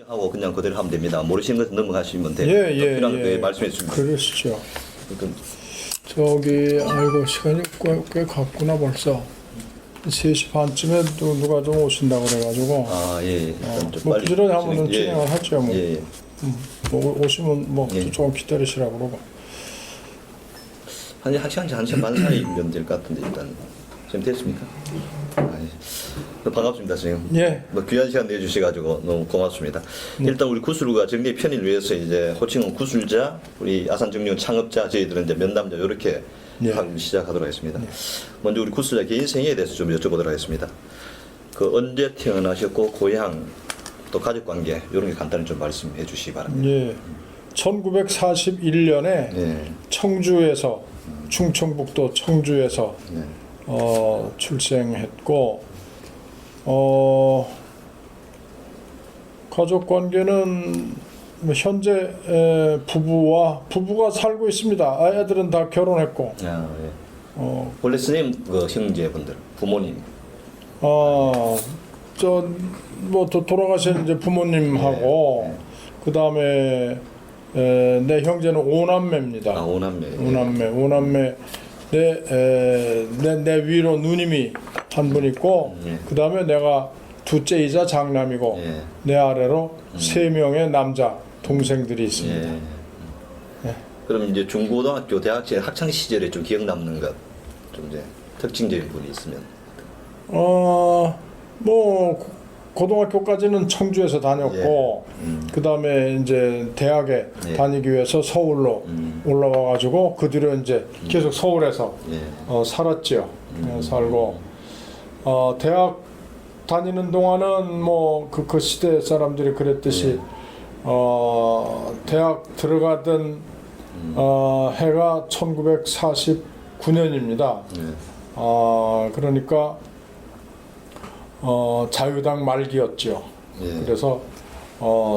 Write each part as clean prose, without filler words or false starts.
하고 그냥 그대로 하면 됩니다. 모르시는 것은 넘어가시면 돼요. 필요한 거 말씀해 주시면 돼요. 그러시죠. 저기 아이고 시간이 꽤 갔구나 벌써. 3시 반쯤에 또 누가 좀 오신다고 그래가지고 일단 좀 뭐 빨리 부지런히 하면은 진행- 진행을 하죠 뭐. 뭐 오시면 뭐 예. 조금 기다리시라고 그러고. 한 시간 반 사이면 될 것 같은데 일단 지금 됐습니까? 반갑습니다, 선생님. 예. 뭐 귀한 시간 내주셔가지고 너무 고맙습니다. 일단 우리 구술과 정리 편의를 위해서 이제 호칭은 구술자, 우리 아산정리원 창업자, 저희들은 이제 면담자 이렇게 예. 시작하도록 하겠습니다. 먼저 우리 구술자 개인 생애에 대해서 좀 여쭤보도록 하겠습니다. 그 언제 태어나셨고 고향 또 가족 관계 이런 게 간단히 좀 말씀해 주시기 바랍니다. 예. 1941년에 예. 청주에서 충청북도 청주에서 네. 출생했고 가족 관계는 뭐 현재 부부가 살고 있습니다. 아이들은 다 결혼했고 예. 원래 선생님 그 형제분들 부모님 뭐 돌아가신 이제 부모님하고 그 다음에 내 형제는 5남매입니다. 오남매. 내 위로 누님이 한 분 있고 그 다음에 내가 둘째이자 장남이고 내 아래로 3명의 남자 동생들이 있습니다. 그럼 이제 중고등학교 대학생 학창 시절에 좀 기억 남는 것 좀 이제 특징적인 분이 있으면 뭐 고등학교까지는 청주에서 다녔고 그 다음에 이제 대학에 다니기 위해서 서울로 올라와 가지고 그 뒤로 이제 계속 서울에서 살았죠. 살고 대학 다니는 동안은 뭐 그 시대 사람들이 그랬듯이 대학 들어가던 해가 1949년입니다. 그러니까 자유당 말기였죠. 그래서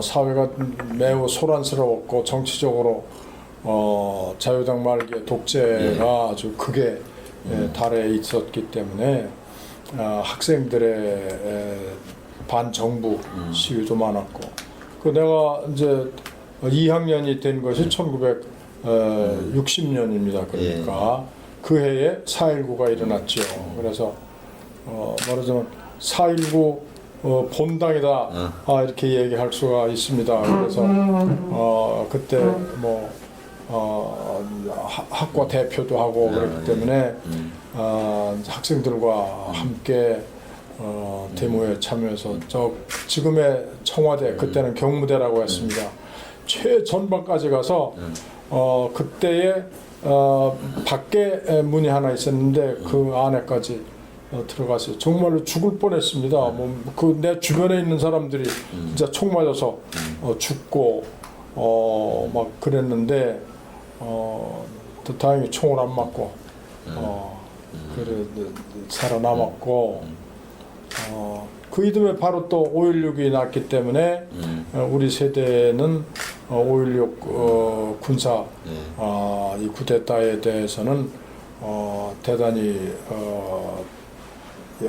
사회가 매우 소란스러웠고 정치적으로 자유당 말기의 독재가 아주 크게 달해 있었기 때문에 학생들의 반정부 시위도 많았고 그 내가 이제 2학년이 된 것이 1960년입니다. 그러니까 그 해에 4.19가 일어났죠. 그래서 말하자면 4.19 본당이다 이렇게 얘기할 수가 있습니다. 그래서 그때 뭐 학과 대표도 하고 그랬기 때문에 학생들과 함께 데모에 참여해서 지금의 청와대 그때는 경무대라고 했습니다. 최전방까지 가서 그때에 밖에 문이 하나 있었는데 그 안에까지 들어갔어요. 정말로 죽을 뻔했습니다. 그 내 주변에 있는 사람들이 진짜 총 맞아서 죽고 막 그랬는데 다행히 총을 안 맞고 그래 살아남았고 그 이듬해 바로 또 5.16이 났기 때문에 우리 세대는 5.16 군사 이 쿠데타에 대해서는 대단히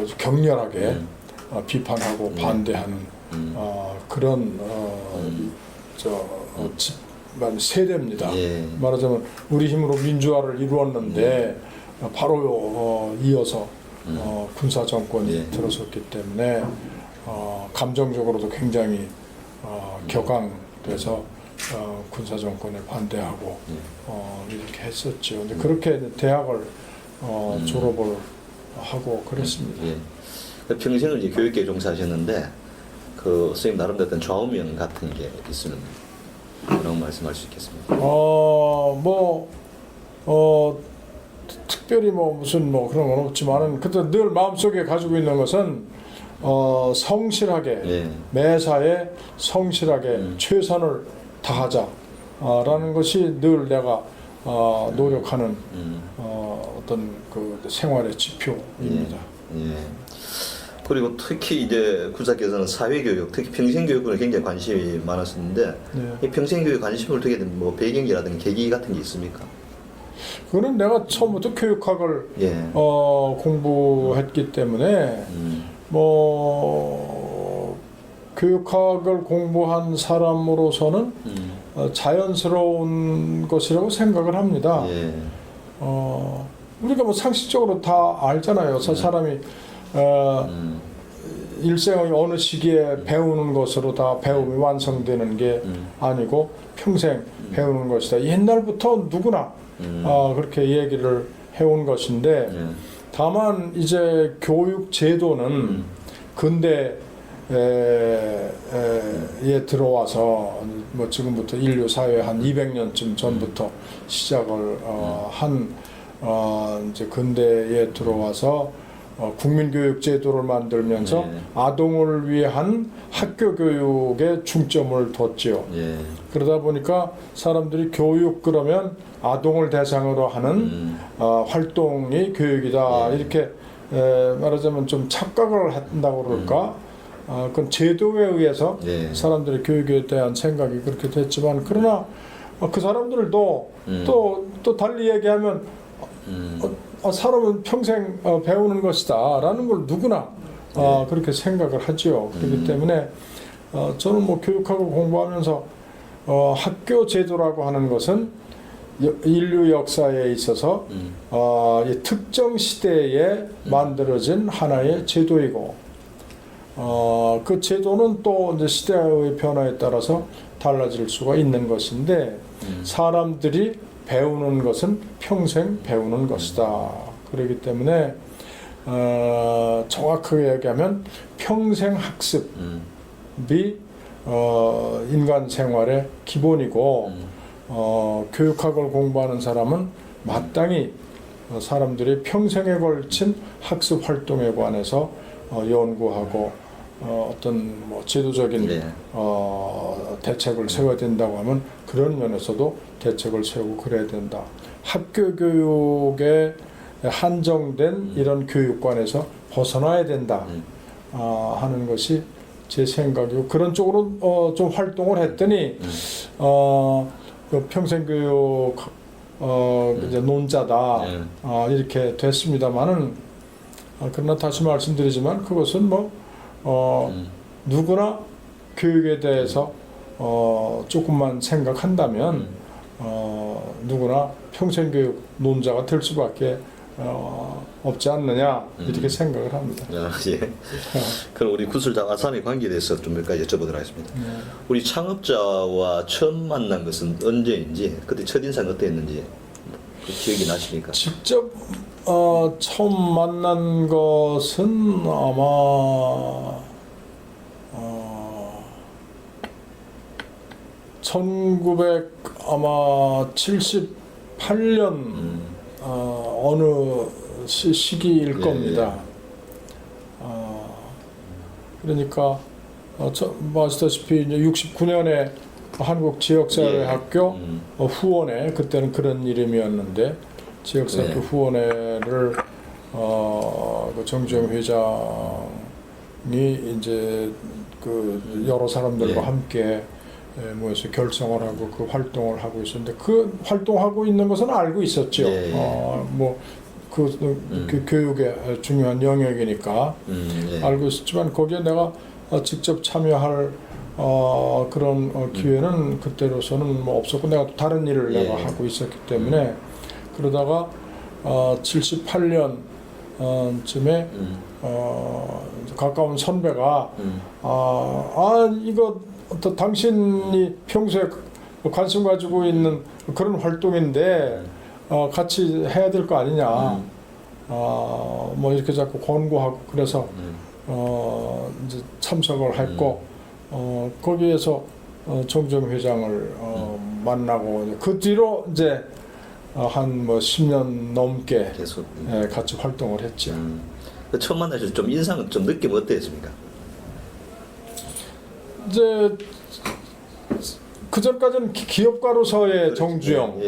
아주 격렬하게 비판하고 반대하는 그런 세대입니다. 말하자면 우리 힘으로 민주화를 이루었는데 바로 이어서 군사 정권이 들어섰기 때문에 감정적으로도 굉장히 격앙돼서 군사 정권에 반대하고 이렇게 했었죠. 근데 그렇게 대학을 졸업을 하고 그랬습니다. 평생을 이제 교육계에 종사하셨는데 그 선생님 나름대로 어떤 좌우명 같은 게 있으면 뭐라고 말씀할 수 있겠습니까? 특별히 뭐 무슨 뭐 그런 건 없지만은 그때 늘 마음속에 가지고 있는 것은 성실하게 매사에 성실하게 최선을 다하자라는 것이 늘 내가 노력하는 어떤 그 생활의 지표입니다. 그리고 특히 이제 구사께서는 사회교육, 특히 평생교육에 굉장히 관심이 많았었는데 이 평생교육 관심을 두게 된 뭐 배경이라든가 계기 같은 게 있습니까? 그거는 내가 처음부터 교육학을 공부했기 때문에 뭐 교육학을 공부한 사람으로서는 자연스러운 것이라고 생각을 합니다. 예. 우리가 뭐 상식적으로 다 알잖아요. 사람이 일생의 어느 시기에 배우는 것으로 다 배움이 완성되는 게 아니고 평생 배우는 것이다. 옛날부터 누구나 그렇게 얘기를 해온 것인데 다만 이제 교육 제도는 근대에 들어와서 뭐 지금부터 인류 사회 한 200년쯤 전부터 시작을 한 이제 근대에 들어와서 국민교육 제도를 만들면서 아동을 위한 학교 교육에 중점을 뒀지요. 그러다 보니까 사람들이 교육 그러면 아동을 대상으로 하는 활동이 교육이다. 이렇게 말하자면 좀 착각을 한다고 그럴까? 그건 제도에 의해서 사람들의 교육에 대한 생각이 그렇게 됐지만 그러나 그 사람들도 또 달리 얘기하면 사람은 평생 배우는 것이다 라는 걸 누구나 그렇게 생각을 하지요. 그렇기 때문에 저는 뭐 교육학을 공부하면서 학교 제도라고 하는 것은 인류 역사에 있어서 이 특정 시대에 만들어진 하나의 제도이고 그 제도는 또 이제 시대의 변화에 따라서 달라질 수가 있는 것인데 사람들이 배우는 것은 평생 배우는 것이다. 그렇기 때문에 정확하게 얘기하면 평생 학습이 인간 생활의 기본이고 교육학을 공부하는 사람은 마땅히 사람들이 평생에 걸친 학습 활동에 관해서 연구하고 어떤 뭐 제도적인 대책을 세워야 된다고 하면 그런 면에서도 대책을 세우고 그래야 된다. 학교 교육에 한정된 이런 교육관에서 벗어나야 된다 하는 것이 제 생각이고 그런 쪽으로 좀 활동을 했더니 그 평생교육 이제 논자다 이렇게 됐습니다만은 그러나 다시 말씀드리지만 그것은 뭐 누구나 교육에 대해서 조금만 생각한다면 누구나 평생교육 논자가 될 수밖에 없지 않느냐 이렇게 생각을 합니다. 예. 그럼 우리 구슬장 아산의 관계에 대해서 좀 몇 가지 여쭤보도록 하겠습니다. 우리 창업자와 처음 만난 것은 언제인지 그때 첫인상 어땠는지 그 기억이 나십니까? 직접 처음 만난 것은 아마 1978년 어느 시기일 겁니다. 그러니까 아시다시피 이제 69년에 한국 지역사회학교 후원회 그때는 그런 이름이었는데 지역사회학교 후원회를 그 정주영 회장이 이제 그 여러 사람들과 함께 모여서 결성을 하고 그 활동을 하고 있었는데 그 활동하고 있는 것은 알고 있었죠. 그 교육의 중요한 영역이니까 알고 있었지만 거기에 내가 직접 참여할 그런 기회는 그때로서는 뭐 없었고 내가 또 다른 일을 내가 하고 있었기 때문에 그러다가 78년쯤에 가까운 선배가 이거 당신이 평소에 관심 가지고 있는 그런 활동인데 같이 해야 될 거 아니냐 뭐 이렇게 자꾸 권고하고 그래서 이제 참석을 했고 거기에서 정주영 회장을 만나고 그 뒤로 이제 한 뭐 10년 넘게 계속 같이 활동을 했죠. 처음 만나실 좀 인상은 좀 느낌 어땠습니까? 이제 그 전까지는 기업가로서의 정주영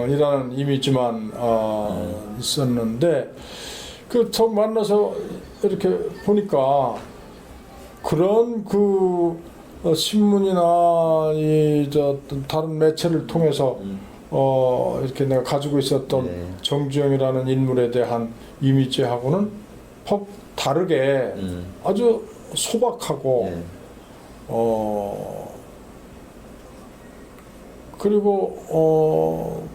이라는 이미지만 있었는데 그 처음 만나서 이렇게 보니까 그런 그 신문이나 다른 매체를 통해서 이렇게 내가 가지고 있었던 정주영이라는 인물에 대한 이미지하고는 퍽 다르게 아주 소박하고 그리고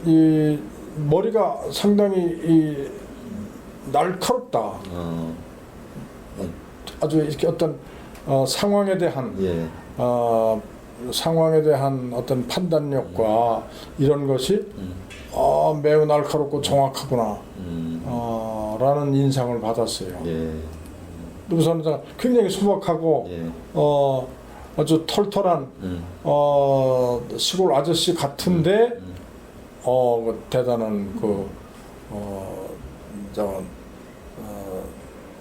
이 머리가 상당히 이 날카롭다. 아주 이렇게 어떤 상황에 대한 예. 상황에 대한 어떤 판단력과 이런 것이 매우 날카롭고 정확하구나 라는 인상을 받았어요. 예. 우선 굉장히 소박하고 예. 아주 털털한 시골 아저씨 같은데 그 대단한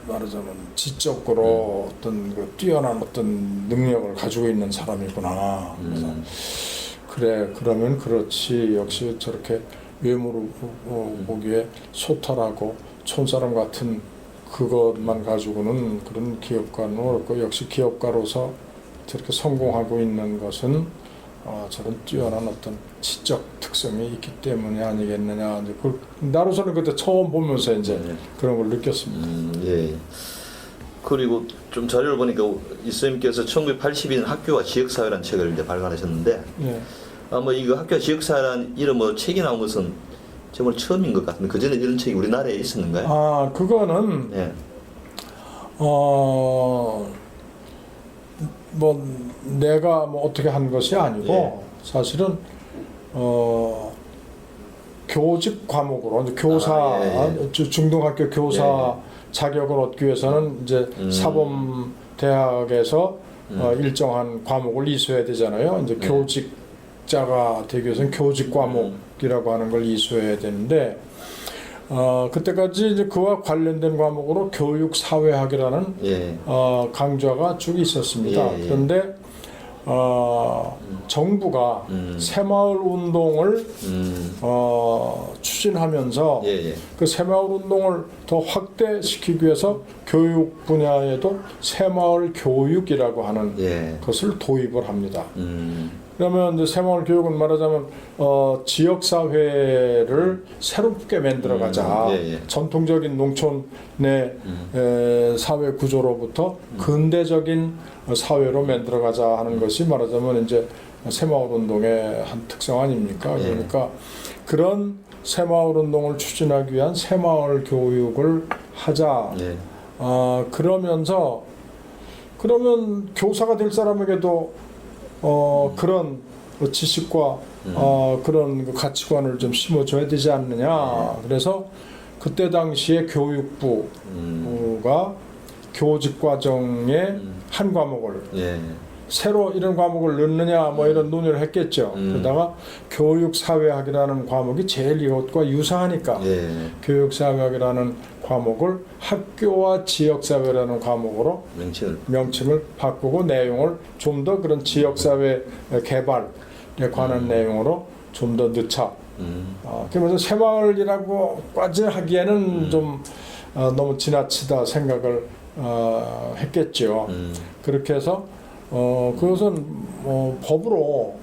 말하자면 지적으로 어떤 그 뛰어난 어떤 능력을 가지고 있는 사람이구나. 그래서 그래, 그러면 그렇지. 역시 저렇게 외모로 보기에 소탈하고 촌사람 같은 그것만 가지고는 그런 기업가는 어렵고, 역시 기업가로서 저렇게 성공하고 있는 것은 저런 뛰어난 어떤 지적 특성이 있기 때문이 아니겠느냐. 이제 나로서는 그때 처음 보면서 이제 그런 걸 느꼈습니다. 예. 그리고 좀 자료를 보니까 이쌤께서 1980년 학교와 지역사회라는 책을 이제 발간하셨는데, 예. 아마 이거 학교와 지역사회라는 이름으로 책이 나온 것은 정말 처음인 것 같은데, 그전에 이런 책이 우리나라에 있었는가요? 그거는 예. 뭐 내가 뭐 어떻게 한 것이 아니고, 예. 사실은 교직 과목으로 이제 교사, 예. 중등학교 교사 자격을 얻기 위해서는 이제 사범 대학에서 일정한 과목을 이수해야 되잖아요. 이제 교직자가 되기 위해서는 교직 과목이라고 하는 걸 이수해야 되는데, 그때까지 이제 그와 관련된 과목으로 교육사회학이라는 강좌가 쭉 있었습니다. 예. 그런데 정부가 새마을 운동을 추진하면서 그 새마을 운동을 더 확대시키기 위해서 교육 분야에도 새마을 교육이라고 하는 것을 도입을 합니다. 그러면 이제 새마을 교육은 말하자면 지역 사회를 새롭게 만들어가자. 전통적인 농촌의 사회 구조로부터 근대적인 사회로 만들어가자 하는 것이 말하자면 이제 새마을 운동의 한 특성 아닙니까? 그러니까 그런 새마을 운동을 추진하기 위한 새마을 교육을 하자. 그러면 교사가 될 사람에게도 그런 지식과 그런 그 가치관을 좀 심어줘야 되지 않느냐. 그래서 그때 당시에 교육부가 교직과정의 한 과목을 새로 이런 과목을 넣느냐 뭐 이런 논의를 했겠죠. 그러다가 교육사회학이라는 과목이 제일 이것과 유사하니까 교육사회학이라는 과목을 학교와 지역사회라는 과목으로 명칭을 바꾸고 내용을 좀 더 그런 지역사회 개발에 관한 내용으로 좀 더 넣자. 그러면서 새마을이라고까지 하기에는 좀 너무 지나치다 생각을 했겠죠. 그렇게 해서 그것은 법으로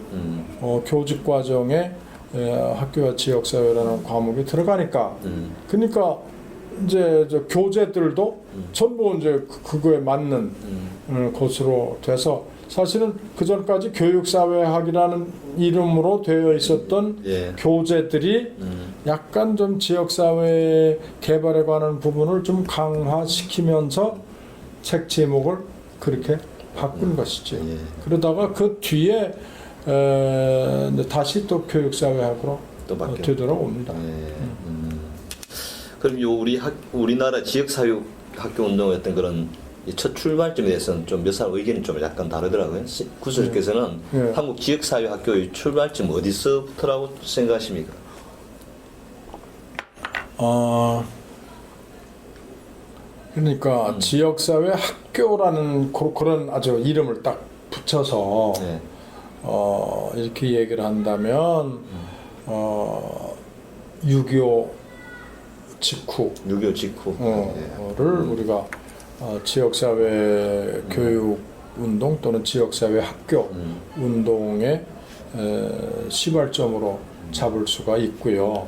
교직 과정에 학교와 지역사회라는 과목이 들어가니까 그러니까 이제 저 교재들도 전부 이제 그거에 맞는 것으로 돼서 사실은 그 전까지 교육사회학이라는 이름으로 되어 있었던 교재들이 약간 좀 지역사회 개발에 관한 부분을 좀 강화시키면서 책 제목을 그렇게 바꾼 것이죠. 그러다가 그 뒤에 다시 또 교육사회학으로 되돌아옵니다. 그럼 우리나라 지역사회 학교 운동했던 그런 첫 출발점에 대해서는 좀 몇 사람 의견이 좀 약간 다르더라고요. 구수님께서는 한국 지역사회 학교의 출발점 어디서부터라고 생각하십니까? 그러니까 지역사회 학교라는 그런 아주 이름을 딱 붙여서 이렇게 얘기를 한다면 6.25 직후를 우리가 지역사회 교육 운동 또는 지역사회 학교 운동의 시발점으로 잡을 수가 있고요.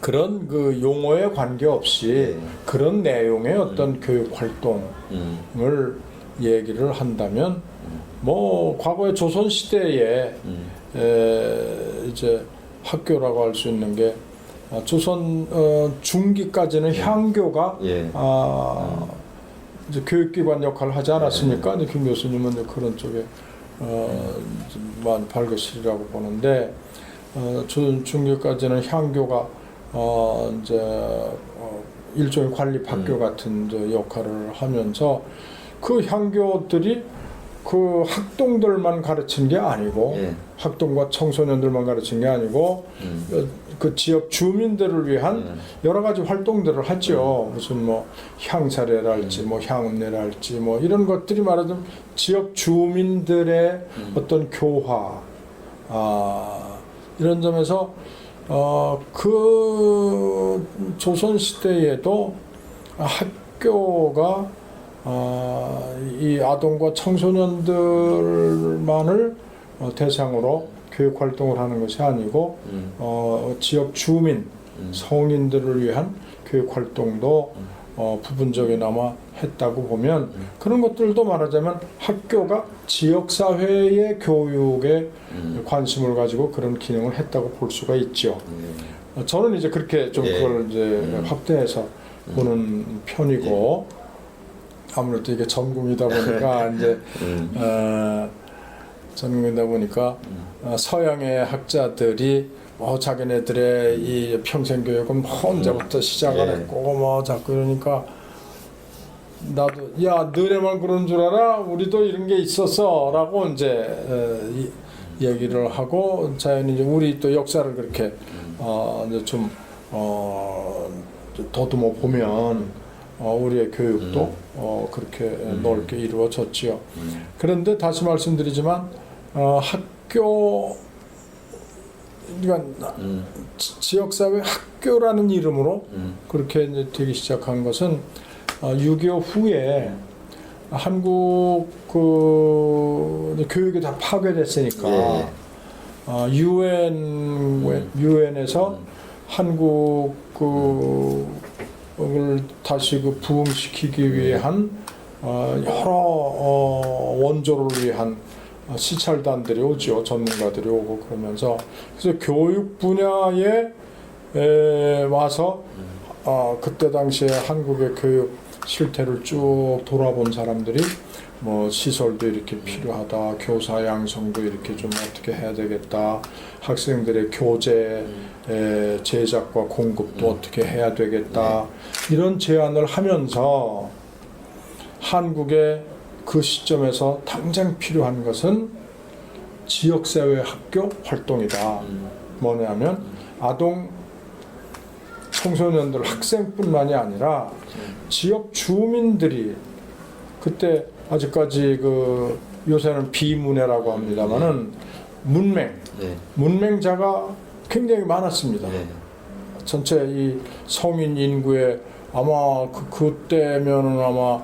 그런 그 용어에 관계없이 그런 내용의 어떤 교육 활동을 얘기를 한다면 뭐 과거의 조선 시대에 이제 학교라고 할 수 있는 게 조선 중기까지는 향교가 이제 교육기관 역할을 하지 않았습니까? 김 교수님은 이제 그런 쪽에 많이 밝으시리라고 보는데 조선 중기까지는 향교가 이제 일종의 관립학교 같은 이제 역할을 하면서 그 향교들이 그 학동들만 가르친 게 아니고 학동과 청소년들만 가르친 게 아니고 그 지역 주민들을 위한 여러 가지 활동들을 하죠. 무슨 뭐 향사례랄지 뭐 향음례랄지 뭐 이런 것들이 말하자면 지역 주민들의 어떤 교화 이런 점에서 그 조선 시대에도 학교가 이 아동과 청소년들만을 대상으로 교육 활동을 하는 것이 아니고 지역 주민 성인들을 위한 교육 활동도 부분적이나마 했다고 보면 그런 것들도 말하자면 학교가 지역 사회의 교육에 관심을 가지고 그런 기능을 했다고 볼 수가 있죠. 저는 이제 그렇게 좀 그걸 이제 확대해서 보는 편이고. 아무래도 이게 전공이다 보니까 이제 전공이다 보니까 서양의 학자들이 자기네들의 이 평생 교육은 언제부터 시작을 했고 뭐 자꾸 이러니까 나도 야 너네만 그런 줄 알아? 우리도 이런 게 있었어라고 이제 얘기를 하고 자연히 이제 우리 또 역사를 그렇게 이제 좀 더듬어 보면. 우리의 교육도 그렇게 넓게 이루어졌지요. 그런데 다시 말씀드리지만 학교 그러니까 지역사회 학교라는 이름으로 그렇게 이제 되기 시작한 것은 6.25 후에 한국 그 교육이 다 파괴됐으니까 유엔에서 한국 을 다시 그 부흥시키기 위한 여러 원조를 위한 시찰단들이 오죠. 전문가들이 오고 그러면서 그래서 교육 분야에 와서 그때 당시에 한국의 교육 실태를 쭉 돌아본 사람들이 뭐 시설도 이렇게 필요하다, 교사 양성도 이렇게 좀 어떻게 해야 되겠다, 학생들의 교재 제작과 공급도 어떻게 해야 되겠다 이런 제안을 하면서 한국의 그 시점에서 당장 필요한 것은 지역사회 학교 활동이다. 뭐냐면 아동 청소년들 학생뿐만이 아니라 지역 주민들이 그때 아직까지 그 요새는 비문해라고 합니다만은 문맹자가 굉장히 많았습니다. 전체 이 성인 인구의 아마 그때면은 아마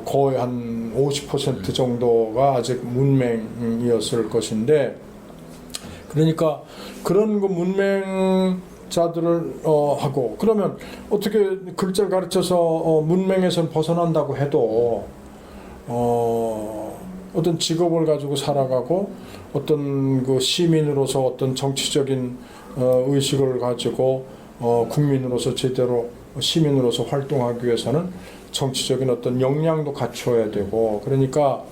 거의 한 50% 정도가 아직 문맹이었을 것인데 그러니까 그런 그 문맹자들을 하고 그러면 어떻게 글자를 가르쳐서 문맹에서는 벗어난다고 해도 어떤 직업을 가지고 살아가고 어떤 그 시민으로서 어떤 정치적인 의식을 가지고 국민으로서 제대로 시민으로서 활동하기 위해서는 정치적인 어떤 역량도 갖춰야 되고 그러니까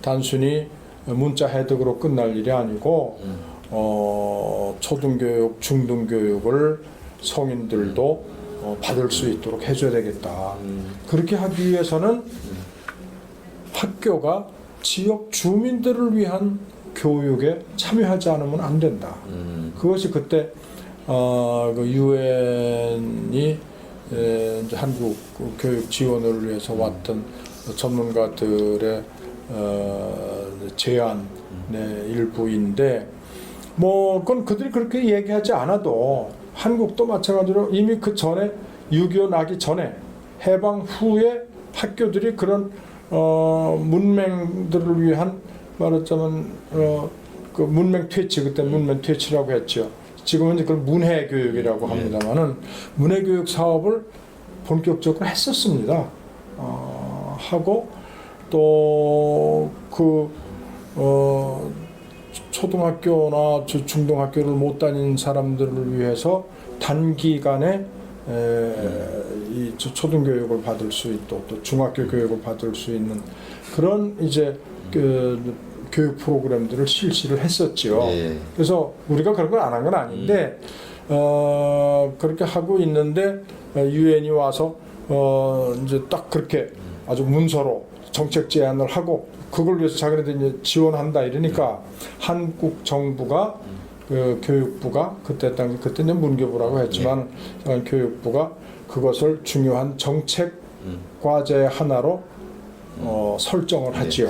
단순히 문자 해독으로 끝날 일이 아니고 초등교육, 중등교육을 성인들도 받을 수 있도록 해줘야 되겠다. 그렇게 하기 위해서는 학교가 지역 주민들을 위한 교육에 참여하지 않으면 안 된다. 그것이 그때 그 유엔이 이제 한국 교육 지원을 위해서 왔던 전문가들의 제안의 일부인데 뭐 그건 그들이 그렇게 얘기하지 않아도 한국도 마찬가지로 이미 그 전에 6.25 나기 전에 해방 후에 학교들이 그런 문맹들을 위한 말하자면 그 문맹 퇴치 그때 문맹 퇴치라고 했죠. 지금은 이제 그걸 문해교육이라고 합니다만은 문해교육 사업을 본격적으로 했었습니다. 하고 또 초등학교나 중등학교를 못 다니는 사람들을 위해서 단기간에 이 초등교육을 받을 수 있고 또 중학교 교육을 받을 수 있는 그런 이제 교육 프로그램들을 실시를 했었지요. 예. 그래서 우리가 그런 걸 안 한 건 아닌데 그렇게 하고 있는데 유엔이 와서 이제 딱 그렇게 아주 문서로 정책 제안을 하고 그걸 위해서 자기네들이 이제 지원한다 이러니까 한국 정부가 그 교육부가 그때는 문교부라고 했지만 교육부가 그것을 중요한 정책 과제 하나로 설정을 하지요.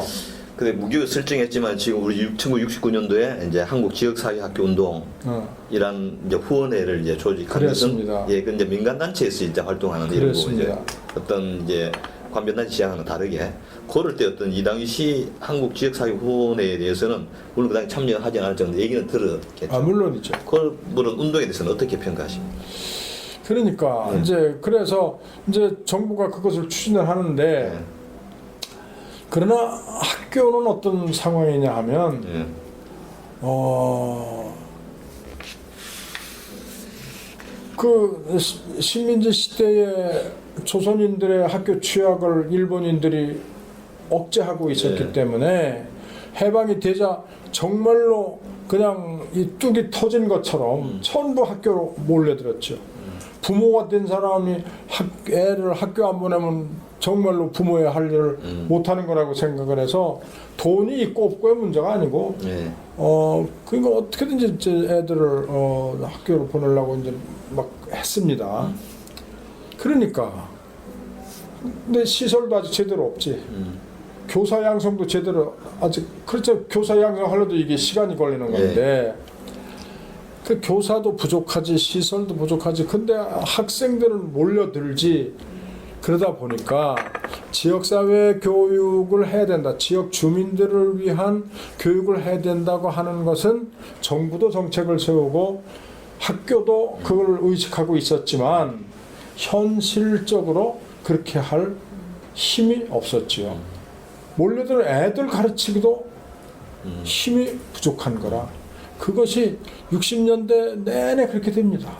근데 무교육 설정했지만 지금 우리 1969년도에 이제 한국 지역사회학교 운동이란 이제 후원회를 이제 조직한 그랬습니다. 것은 그 이제 민간 단체에서 이제 활동하는 일이고 이제 어떤 이제 관변단체 지향하는 다르게 그럴 때 어떤 이당시 한국 지역사회 후원회에 대해서는 물론 그 당시 참여하지 않을 정도 얘기는 들었겠죠. 물론이죠. 그런 운동에 대해서는 어떻게 평가하십니까? 그러니까 이제 그래서 이제 정부가 그것을 추진을 하는데 그러나 학교는 어떤 상황이냐 하면 그 식민지 시대에 조선인들의 학교 취약을 일본인들이 억제하고 있었기 때문에 해방이 되자 정말로 그냥 이 뚝이 터진 것처럼 전부 학교로 몰려들었죠. 부모가 된 사람이 애를 학교 안 보내면 정말로 부모의 할 일을 못하는 거라고 생각을 해서 돈이 있고 없고의 문제가 아니고 그러니까 어떻게든지 이제 애들을 학교로 보내려고 이제 막 했습니다. 그러니까 근데 시설도 아직 제대로 없지. 교사 양성도 제대로 아직 그렇죠. 교사 양성하려도 이게 시간이 걸리는 건데 그 교사도 부족하지 시설도 부족하지. 근데 학생들은 몰려들지. 그러다 보니까 지역사회 교육을 해야 된다. 지역 주민들을 위한 교육을 해야 된다고 하는 것은 정부도 정책을 세우고 학교도 그걸 의식하고 있었지만 현실적으로 그렇게 할 힘이 없었지요. 몰려드는 애들 가르치기도 힘이 부족한 거라. 그것이 60년대 내내 그렇게 됩니다.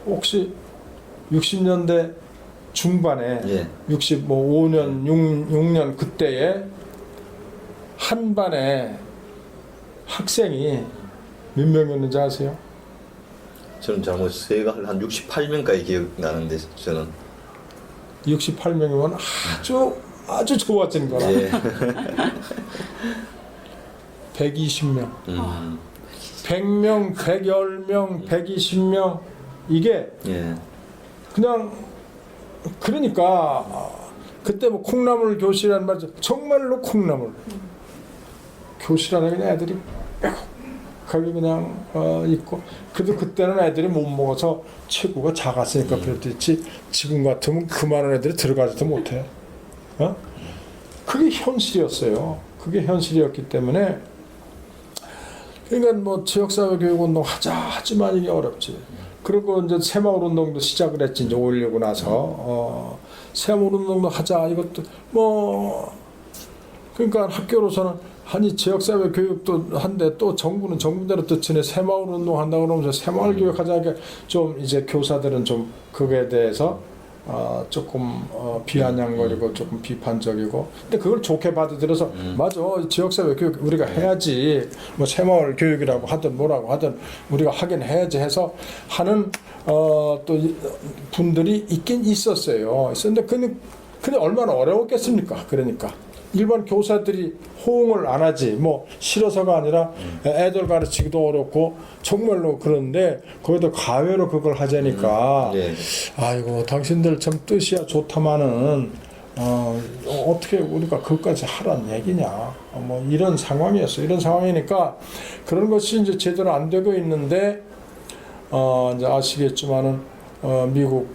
혹시 60년대 중반에 65년, 6년 그때에 한 반에 학생이 몇 명이었는지 아세요? 저는 잘못 세가 한 68명까지 기억나는데 저는 68명이면 아주 좋아진 거라. 120명, 100명, 110명, 120명 이게 그냥 그러니까 그때 뭐 콩나물 교실이라는 말이죠. 정말로 콩나물 교실 안에 그냥 애들이 빼곡하게 그냥 있고 그래도 그때는 애들이 못 먹어서 체구가 작았으니까 그랬겠지. 지금 같으면 그만한 애들이 들어가지도 못해. 그게 현실이었어요. 그게 현실이었기 때문에 그러니까 뭐 지역사회 교육운동 하지만 이게 어렵지. 그리고 이제 새마을 운동도 시작을 했지. 이제 5.16고 나서 새마을 운동도 하자. 이것도 뭐 그러니까 학교로서는 아니 지역사회 교육도 한데 또 정부는 정부대로 뜻이네. 새마을 운동 한다 그러면서 새마을 교육하자. 좀 이제 교사들은 좀 그거에 대해서 조금 비아냥거리고 조금 비판적이고 근데 그걸 좋게 받아들여서 맞아 지역사회 교육 우리가 해야지 뭐 새마을 교육이라고 하든 뭐라고 하든 우리가 하긴 해야지 해서 하는 또 분들이 있긴 있었어요. 있었는데 근데 얼마나 어려웠겠습니까? 그러니까 일반 교사들이 호응을 안 하지 뭐 싫어서가 아니라 애들 가르치기도 어렵고 정말로 그런데 거기다 가외로 그걸 하자니까 아이고 당신들 참 뜻이야 좋다마는 어떻게 우리가 그것까지 하란 얘기냐 뭐 이런 상황이었어. 이런 상황이니까 그런 것이 이제 제대로 안 되고 있는데 이제 아시겠지만은 미국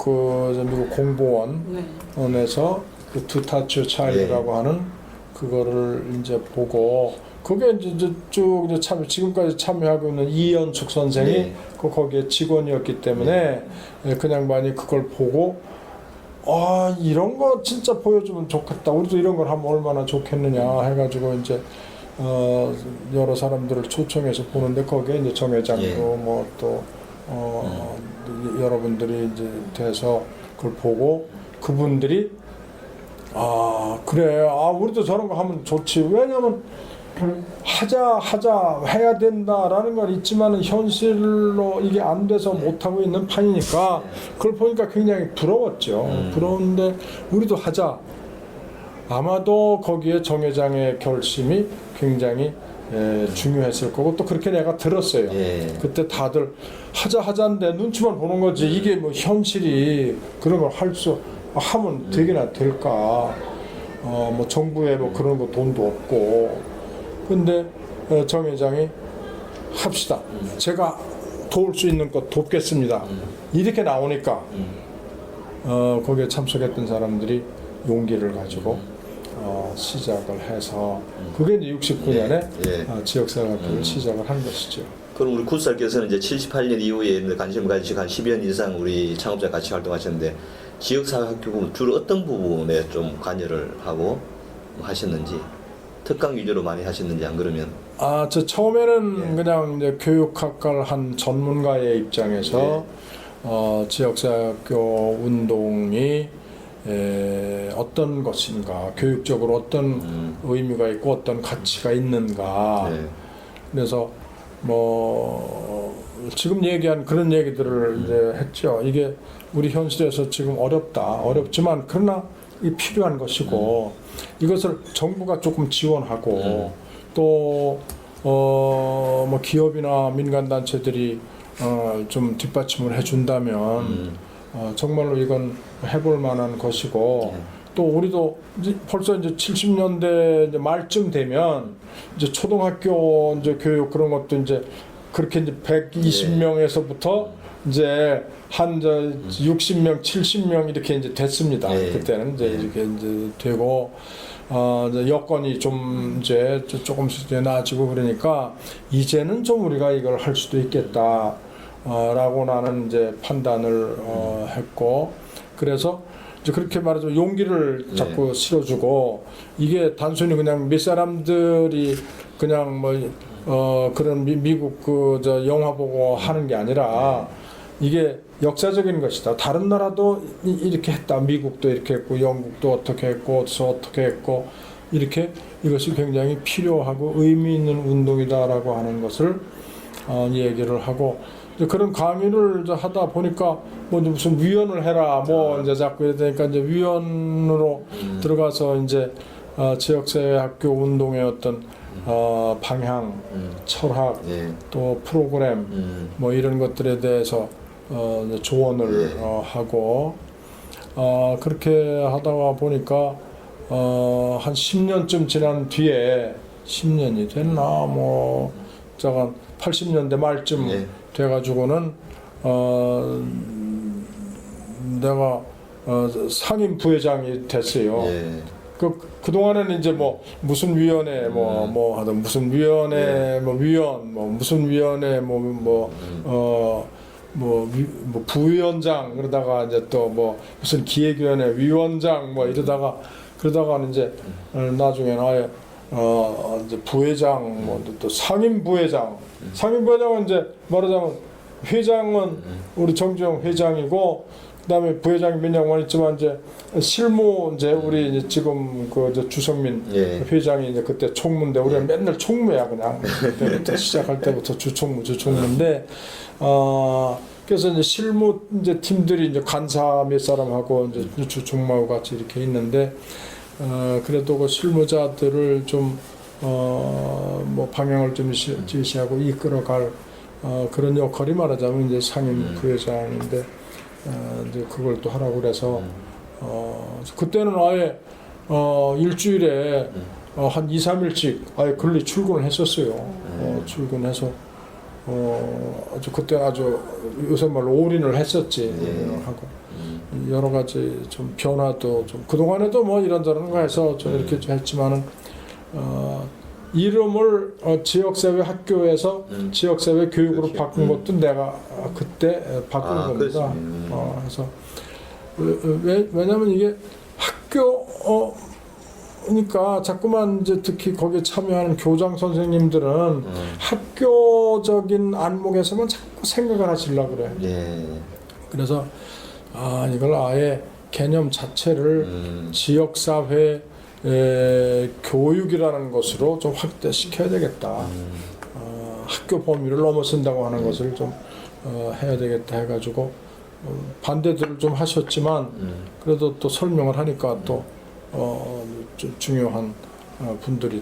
공보원에서 그 투타츠 차일이라고 하는 그 그거를 이제 보고 그게 이제 쭉 이제 지금까지 참여하고 있는 이연숙 선생이 네. 거기에 직원이었기 때문에 그 양반이 그걸 보고 이런 거 진짜 보여주면 좋겠다. 우리도 이런 걸 하면 얼마나 좋겠느냐 해가지고 이제 여러 사람들을 초청해서 보는데 거기에 이제 정 회장도 예. 뭐 또 여러분들이 이제 돼서 그걸 보고 그분들이 그래 우리도 저런 거 하면 좋지. 왜냐면 하자 해야 된다라는 건 있지만은 현실로 이게 안 돼서 못 하고 있는 판이니까 그걸 보니까 굉장히 부러웠죠. 부러운데 우리도 하자. 아마도 거기에 정 회장의 결심이 굉장히 중요했을 거고 또 그렇게 내가 들었어요. 예. 그때 다들 하자인데 눈치만 보는 거지 이게 뭐 현실이 그런 걸 하면 되기나 될까. 뭐 정부에 뭐 그런 거 돈도 없고. 근데 정 회장이 합시다. 제가 도울 수 있는 것 돕겠습니다. 이렇게 나오니까 거기에 참석했던 사람들이 용기를 가지고 시작을 해서 그게 이제 69년에 지역사회학교를 시작을 한 것이죠. 그럼 우리 구수사께서는 이제 78년 이후에 관심을 가지시고 한 10여 년 이상 우리 창업자 같이 활동하셨는데 지역사회학교 주로 어떤 부분에 좀 관여를 하고 하셨는지 특강 위주로 많이 하셨는지 안 그러면 저 처음에는 그냥 이제 교육학과를 한 전문가의 입장에서 지역사회학교 운동이 어떤 것인가, 교육적으로 어떤 의미가 있고 어떤 가치가 있는가. 그래서 뭐 지금 얘기한 그런 얘기들을 이제 했죠. 이게 우리 현실에서 지금 어렵지만 그러나 이 필요한 것이고 이것을 정부가 조금 지원하고 또 뭐 기업이나 민간 단체들이 좀 뒷받침을 해준다면 정말로 이건 해볼 만한 것이고 또 우리도 벌써 이제 70년대 이제 말쯤 되면 이제 초등학교 이제 교육 그런 것도 이제 그렇게 이제 120명에서부터 이제 한 60명, 70명 이렇게 이제 됐습니다. 그때는 이제 이렇게 이제 되고 이제 여건이 좀 이제 조금씩 나아지고 그러니까 이제는 좀 우리가 이걸 할 수도 있겠다. 라고 나는 이제 판단을 했고 그래서 이제 그렇게 말하자면 용기를 자꾸 실어주고 이게 단순히 그냥 몇 사람들이 그냥 뭐 그런 미국 저 영화 보고 하는 게 아니라 이게 역사적인 것이다. 다른 나라도 이렇게 했다. 미국도 이렇게 했고 영국도 어떻게 했고 어떻게 했고 이렇게 이것이 굉장히 필요하고 의미 있는 운동이다라고 하는 것을 얘기를 하고 그런 강의를 하다 보니까 뭐 무슨 위원을 해라 뭐 이제 자꾸 이러니까 이제 위원으로 들어가서 이제 지역사회학교 운동의 어떤 방향, 철학, 또 프로그램 뭐 이런 것들에 대해서 이제 조언을 하고 그렇게 하다가 보니까 한 10년쯤 지난 뒤에 10년이 됐나 뭐 잠깐 80년대 말쯤 돼가지고는 내가 상임 부회장이 됐어요. 그 동안에는 이제 뭐 무슨 위원회 뭐 하던 무슨 위원회 뭐 위원 뭐 무슨 위원회 뭐 부위원장 그러다가 이제 또 뭐 무슨 기획위원회 위원장 뭐 이러다가 그러다가는 이제 나중에는 아예 이제 부회장 뭐 또 상임 부회장 상임 부회장은 이제 말하자면 회장은 우리 정주영 회장이고 그다음에 부회장이 몇 명만 있지만 이제 실무 이제 우리 이제 지금 그 주성민 회장이 이제 그때 총무인데 우리가 맨날 총무야 그냥 그때부터 시작할 때부터 주총무인데 그래서 이제 실무 이제 팀들이 이제 간사 몇 사람하고 이제 주총무하고 같이 이렇게 있는데 그래도 그 실무자들을 좀 뭐 방향을 좀 제시하고 이끌어갈 그런 역할이 말하자면 이제 상임 부회장인데 이제 그걸 또 하라고 그래서 그때는 아예 일주일에 한 2, 3일씩 아예 근리 출근을 했었어요. 출근해서 아주 그때 아주 요새 말로 올인을 했었지 하고 여러 가지 좀 변화도 좀 그동안에도 뭐 이런저런 거 해서 좀 이렇게 좀 했지만은 이름을 지역사회 학교에서 지역사회 교육으로 그렇지. 바꾼 것도 내가 그때 바꾼 겁니다. 그래서 왜냐면 이게 학교니까 자꾸만 이제 특히 거기에 참여하는 교장 선생님들은 학교적인 안목에서만 자꾸 생각을 하시려고 그래. 예. 그래서 이걸 아예 개념 자체를 지역사회 교육이라는 것으로 좀 확대시켜야 되겠다. 학교 범위를 넘어선다고 하는 것을 좀 해야 되겠다 해가지고 반대들을 좀 하셨지만 그래도 또 설명을 하니까 또 좀 중요한 분들이